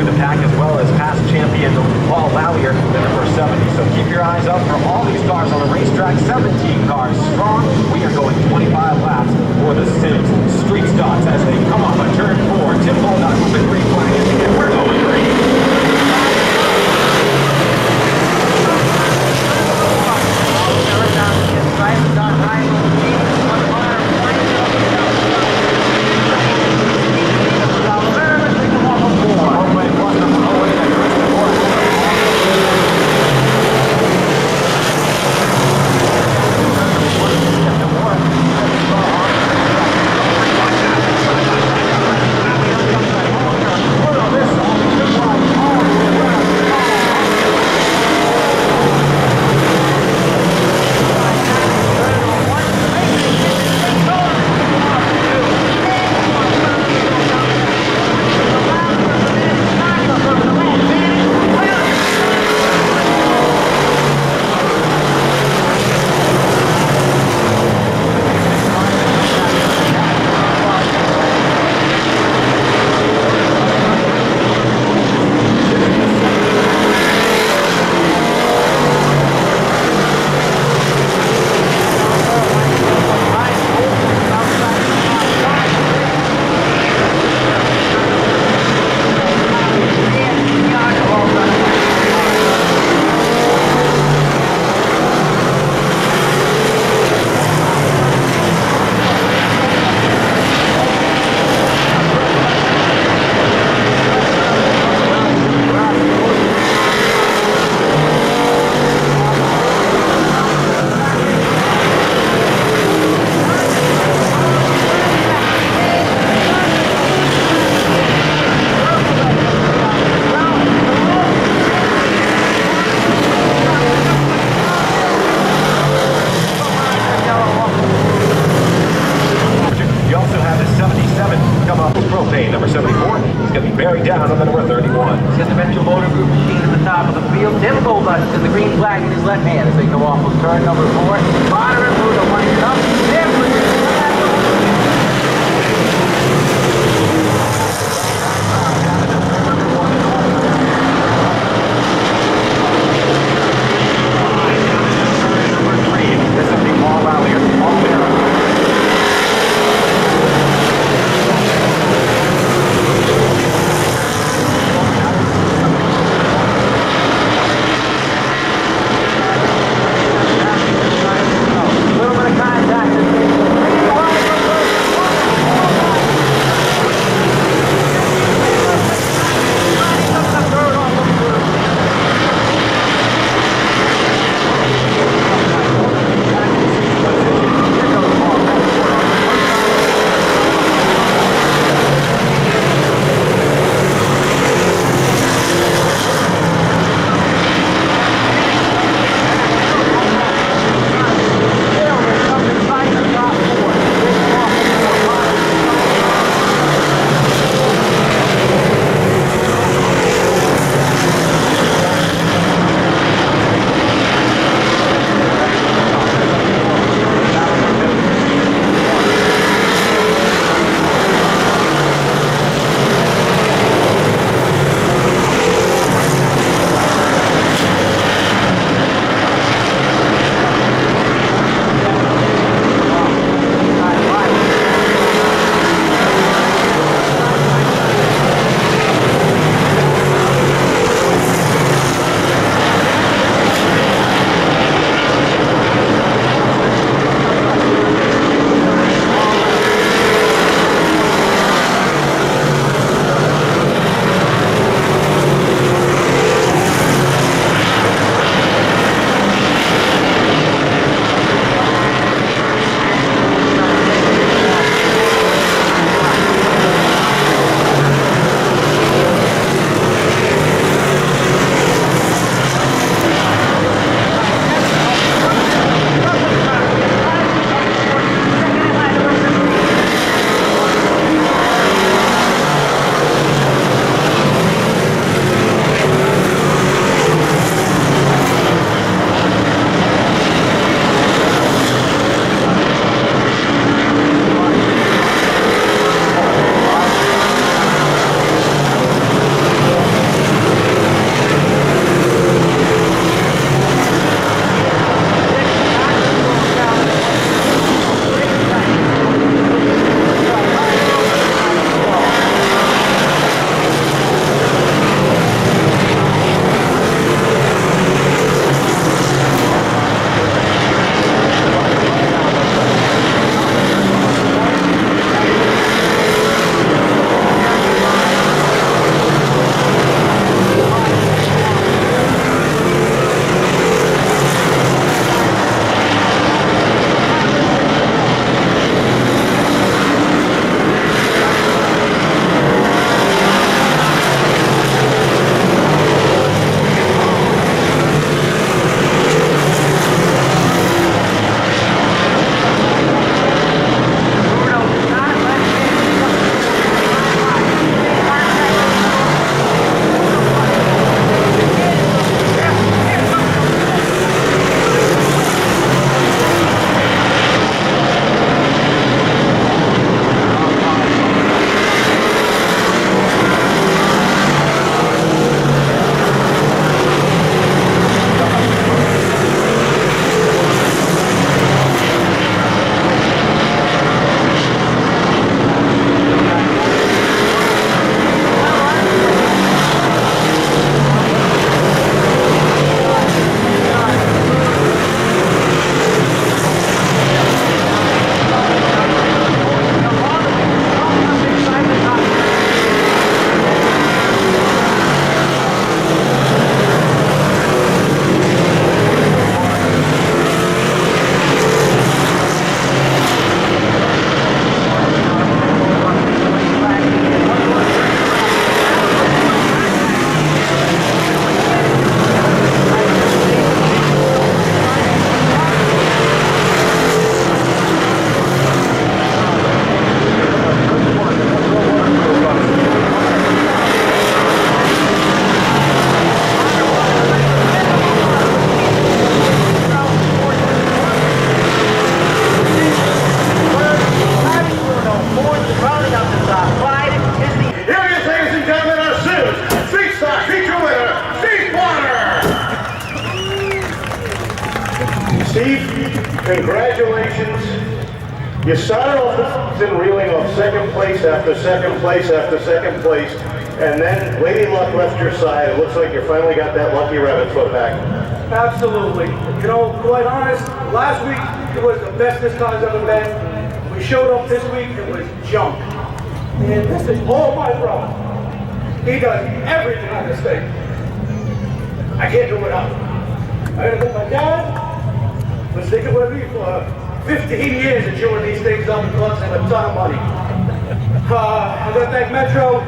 through the pack, as well as past champion Paul Lallier, the number 70. So keep your eyes up for all these cars on the racetrack. 17 cars strong. We are going 25 laps for the Sims Street Stocks as they come off a turn 4. Tim Baldock with the green flag, and we're going green. Number 74, he's going to be buried down on the number 31. He's got the Metro Motor Group machine at the top of the field. Tim Baldock in the green flag in his left hand as they come off of turn number 4. Potter and Buddha winding up. This is the Paul Lallier, all there. A little bit of contact. Steve, congratulations. You started off the season reeling off second place after second place after second place, and then Lady Luck left your side. It looks like you finally got that lucky rabbit foot back. Absolutely. You know, quite honest, last week it was the best this car's ever been. We showed up this week, it was junk. And this is all my brother. He does everything on this thing. I can't do it without him. I gotta thank my dad. Was sticking with me for 15 years and chewing these things up and costing a ton of money. I gotta thank Metro,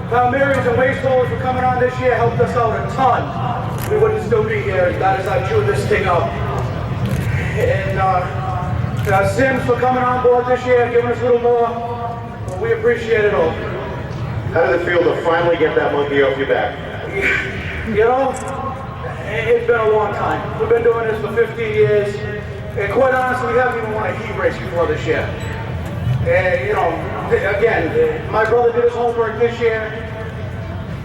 Palmeiras and Waste Haulers for coming on this year, helped us out a ton. We wouldn't still be here as I chew this thing up. And Sims for coming on board this year and giving us a little more. We appreciate it all. How does it feel to finally get that monkey off your back? You know, it's been a long time. We've been doing this for 15 years. And quite honestly, we haven't even won a heat race before this year. And, you know, again, my brother did his homework this year.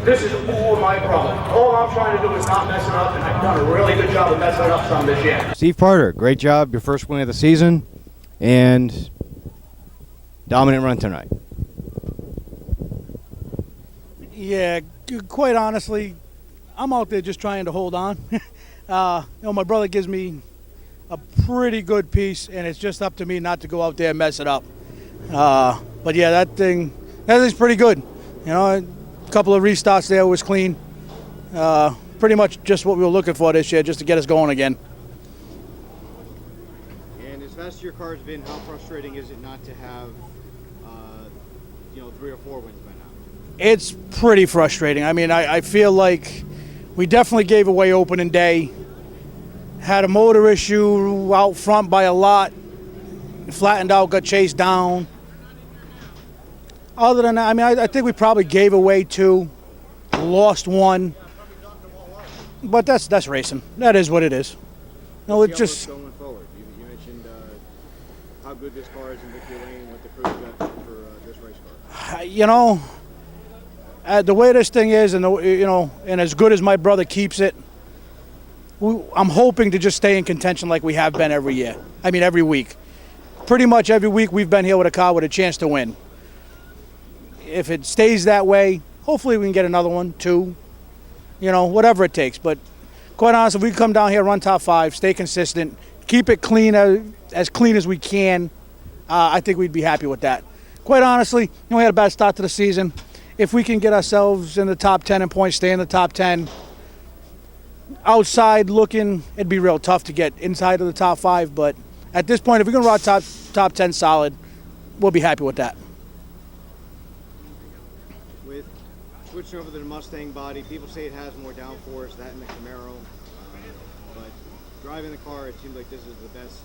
This is all my brother. All I'm trying to do is not mess it up, and I've done a really good job of messing it up some this year. Steve Parter, great job, your first win of the season, and dominant run tonight. Yeah, quite honestly, I'm out there just trying to hold on. You know, my brother gives me a pretty good piece, and it's just up to me not to go out there and mess it up. But yeah, that thing's pretty good. You know, a couple of restarts there was clean. Pretty much just what we were looking for this year, just to get us going again. And as fast as your car's been, how frustrating is it not to have, 3 or 4 wins by now? It's pretty frustrating. I mean, I feel like we definitely gave away opening day. Had a motor issue out front by a lot. Flattened out, got chased down. Other than that, I mean, I think we probably gave away 2, lost 1. But that's racing. That is what it is. No, it's just going forward. You mentioned how good this car is in victory lane, what the crew's got for this race car. You know, the way this thing is, and and as good as my brother keeps it, I'm hoping to just stay in contention like we have been every year. I mean, every week. Pretty much every week we've been here with a car with a chance to win. If it stays that way, hopefully we can get another one, 2, whatever it takes. But quite honestly, if we come down here, run top 5, stay consistent, keep it clean, as clean as we can, I think we'd be happy with that. Quite honestly, we had a bad start to the season. If we can get ourselves in the top 10 in points, stay in the top 10, outside looking, it'd be real tough to get inside of the top 5. But at this point, if we can run top 10 solid, we'll be happy with that. With switching over to the Mustang body, people say it has more downforce, that and the Camaro. But driving the car, it seems like this is the best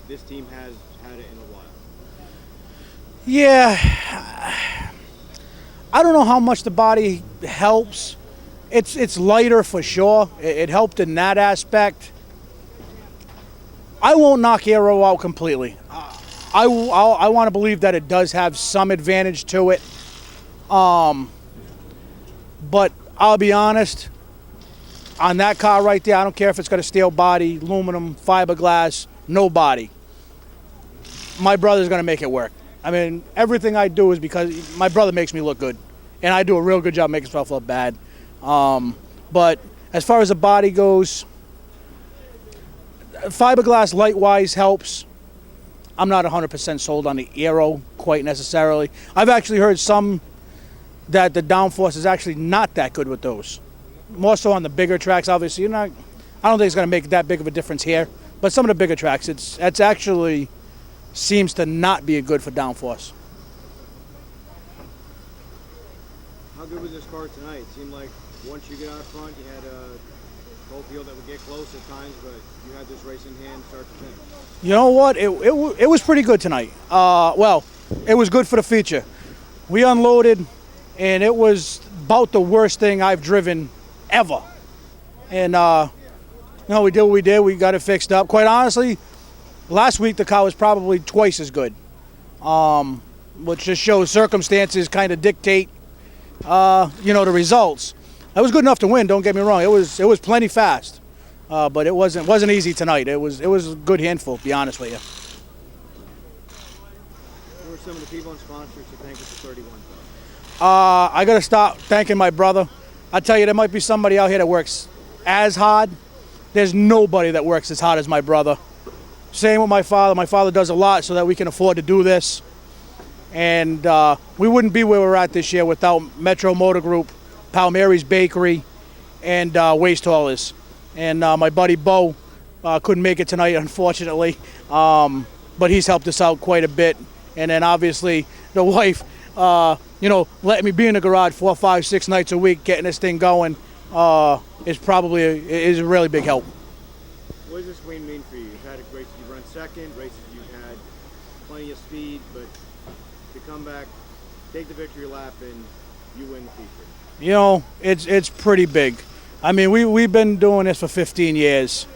this team has had it in a while. Yeah, I don't know how much the body helps. It's lighter for sure. It helped in that aspect. I won't knock Aero out completely. I want to believe that it does have some advantage to it. But I'll be honest, on that car right there, I don't care if it's got a steel body, aluminum, fiberglass, no body. My brother's going to make it work. I mean, everything I do is because my brother makes me look good. And I do a real good job making myself look bad. But as far as the body goes, fiberglass light-wise helps. I'm not 100% sold on the Aero quite necessarily. I've actually heard some that the downforce is actually not that good with those. More so on the bigger tracks, obviously. I don't think it's going to make that big of a difference here. But some of the bigger tracks, it's actually seems to not be good for downforce. How good was this car tonight? It seemed like once you get out front, you had a whole field that would get close at times, but you had this race in hand start to finish. You know what? It was pretty good tonight. Well, it was good for the feature. We unloaded, and it was about the worst thing I've driven ever. And, we did what we did. We got it fixed up. Quite honestly, last week the car was probably twice as good, which just shows circumstances kind of dictate, the results. It was good enough to win, don't get me wrong. It was plenty fast. but it wasn't easy tonight. It was a good handful, to be honest with you. Who are some of the people and sponsors to thank us for 31? I got to start thanking my brother. I tell you, there might be somebody out here that works as hard. There's nobody that works as hard as my brother. Same with my father. My father does a lot so that we can afford to do this. And we wouldn't be where we're at this year without Metro Motor Group, Palmieri's Bakery, and Waste Haulers. And my buddy Bo couldn't make it tonight, unfortunately, but he's helped us out quite a bit. And then obviously the wife, letting me be in the garage 4, 5, 6 nights a week, getting this thing going, is a really big help. What does this win mean for you? You've had a race, you've run second, races you've had plenty of speed, but to come back, take the victory lap, and you win the feature. It's pretty big. I mean, we've been doing this for 15 years,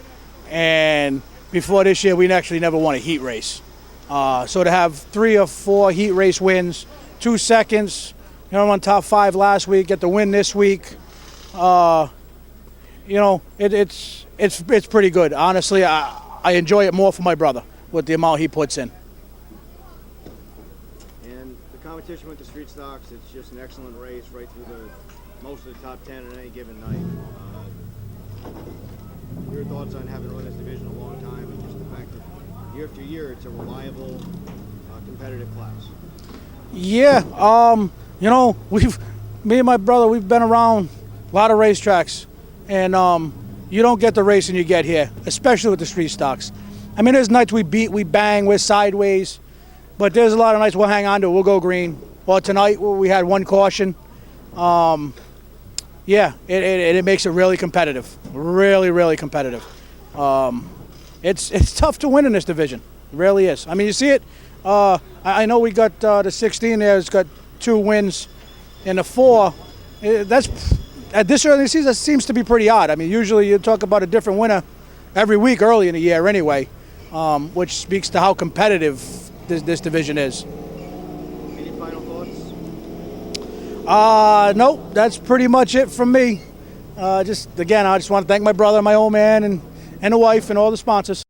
and before this year, we actually never won a heat race. So to have 3 or 4 heat race wins, 2 seconds, on top 5 last week, get the win this week, it's pretty good. Honestly, I enjoy it more for my brother with the amount he puts in. And the competition with the street stocks, it's just an excellent race right through most of the top 10 on any given night. Your thoughts on having run this division a long time and just the fact that year after year it's a reliable, competitive class? Yeah, me and my brother, we've been around a lot of racetracks, and you don't get the racing you get here, especially with the street stocks. I mean, there's nights we bang, we're sideways, but there's a lot of nights we'll hang on to it, we'll go green. Well, tonight we had 1 caution. It makes it really competitive, really competitive. It's tough to win in this division, it really is. I mean, you see it. I know we got the 16 there has got 2 wins, and the 4. That's at this early season, that seems to be pretty odd. I mean, usually you talk about a different winner every week early in the year anyway, which speaks to how competitive this division is. Any final thoughts? Nope, that's pretty much it from me. I just want to thank my brother, my old man, and the wife, and all the sponsors.